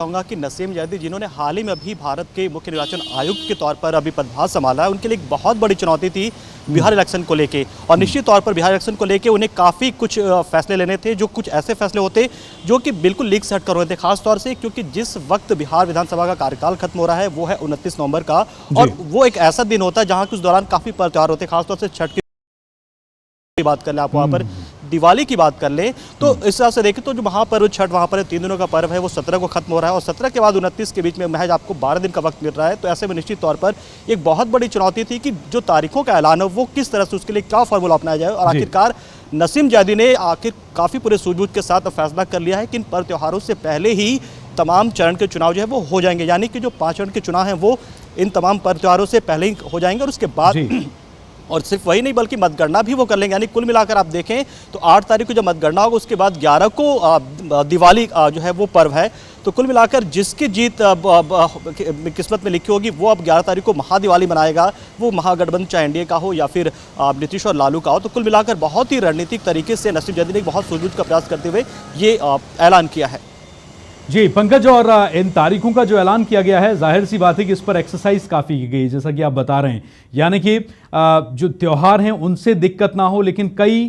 कहूँगा कि नसीम जैदी जिन्होंने हाल ही में अभी भारत के मुख्य निर्वाचन आयुक्त के तौर पर अभी पदभार संभाला है, उनके लिए एक बहुत बड़ी चुनौती थी बिहार इलेक्शन को लेके। और निश्चित तौर पर बिहार इलेक्शन को लेके उन्हें काफ़ी कुछ फैसले लेने थे, जो कुछ ऐसे फैसले होते जो कि बिल्कुल लीक से हट कर रहे थे, खासतौर से क्योंकि जिस वक्त बिहार विधानसभा का कार्यकाल खत्म हो रहा है वो है 29 नवंबर का, और वो एक ऐसा दिन होता है जहाँ उस दौरान काफ़ी त्यौहार होते हैं, खासतौर से छठ की बात कर लें, आप वहाँ पर दिवाली की बात कर लें, तो इस हिसाब से देखें तो जो महापर्व छठ वहाँ पर 3 दिनों का पर्व है वो 17 को खत्म हो रहा है, और 17 के बाद 29 के बीच में महज आपको 12 दिन का वक्त मिल रहा है। तो ऐसे में निश्चित तौर पर एक बहुत बड़ी चुनौती थी कि जो तारीखों का ऐलान हो वो किस तरह से, उसके लिए क्या फॉर्मूला अपनाया जाए। और आखिरकार नसीम जैदी ने आखिर काफ़ी पूरे सूझबूझ के साथ फैसला कर लिया है कि इन पर्व त्योहारों से पहले ही तमाम चरण के चुनाव जो है वो हो जाएंगे, यानी कि जो 5 चरण के चुनाव हैं वो इन तमाम पर्व त्योहारों से पहले ही हो जाएंगे। और उसके बाद और सिर्फ वही नहीं बल्कि मतगणना भी वो कर लेंगे, यानी कुल मिलाकर आप देखें तो 8 तारीख को जब मतगणना होगा उसके बाद 11 को दिवाली जो है वो पर्व है। तो कुल मिलाकर जिसकी जीत किस्मत में लिखी होगी वो अब 11 तारीख को महादिवाली मनाएगा, वो महागठबंधन चाहे एनडीए का हो या फिर नीतीश और लालू का हो। तो कुल मिलाकर बहुत ही रणनीतिक तरीके से नसीम जैदी ने बहुत सूझबूझ का प्रयास करते हुए ये ऐलान किया है। जी पंकज, और इन तारीखों का जो ऐलान किया गया है, जाहिर सी बात है कि इस पर एक्सरसाइज काफ़ी की गई, जैसा कि आप बता रहे हैं, यानी कि जो त्यौहार हैं उनसे दिक्कत ना हो, लेकिन कई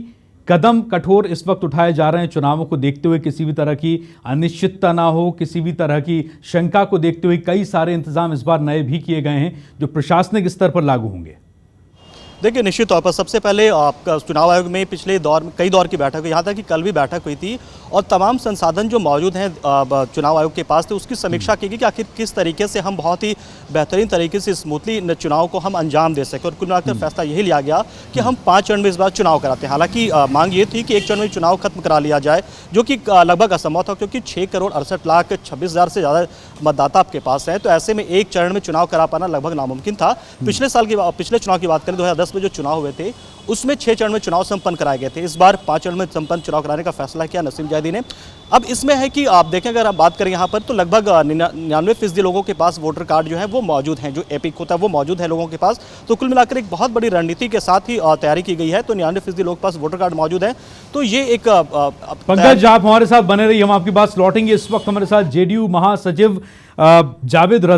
कदम कठोर इस वक्त उठाए जा रहे हैं चुनावों को देखते हुए, किसी भी तरह की अनिश्चितता ना हो, किसी भी तरह की शंका को देखते हुए कई सारे इंतजाम इस बार नए भी किए गए हैं जो प्रशासनिक स्तर पर लागू होंगे। देखिए, निश्चित तौर पर सबसे पहले आपका चुनाव आयोग में पिछले दौर में कई दौर की बैठक हुई, यहाँ तक कि कल भी बैठक हुई थी, और तमाम संसाधन जो मौजूद हैं चुनाव आयोग के पास थे उसकी समीक्षा की गई कि आखिर किस तरीके से हम बहुत ही बेहतरीन तरीके से स्मूथली चुनाव को हम अंजाम दे सकें। और कुल मिलाकर फैसला यही लिया गया कि हम 5 चरण में इस बार चुनाव कराते हैं। हालांकि मांग ये थी कि 1 चरण में चुनाव खत्म करा लिया जाए, जो कि लगभग असंभव था, क्योंकि 6,68,26,000 से ज़्यादा मतदाता आपके पास हैं। तो ऐसे में 1 चरण में चुनाव करा पाना लगभग नामुमकिन था। पिछले चुनाव की बात करें 2010 में जो चुनाव हुए थे उसमें 6 चरण में चुनाव संपन्न कराए गए थे। इस बार 5 चरण में संपन्न चुनाव कराने का फैसला किया नसीम जैदी ने। अब इसमें है कि आप देखें, अगर आप बात करें यहाँ पर तो लगभग 99% लोगों के पास वोटर कार्ड जो है वो मौजूद हैं, जो एपिक होता है वो मौजूद है लोगों के पास। तो कुल मिलाकर एक बहुत बड़ी रणनीति के साथ ही तैयारी की गई है। तो 99% लोगों के पास वोटर कार्ड मौजूद है। तो ये एक पंकज, आप हमारे साथ बने रहिए, हम आपकी बात लौटेंगे। इस वक्त हमारे साथ जेडीयू महासचिव जावेद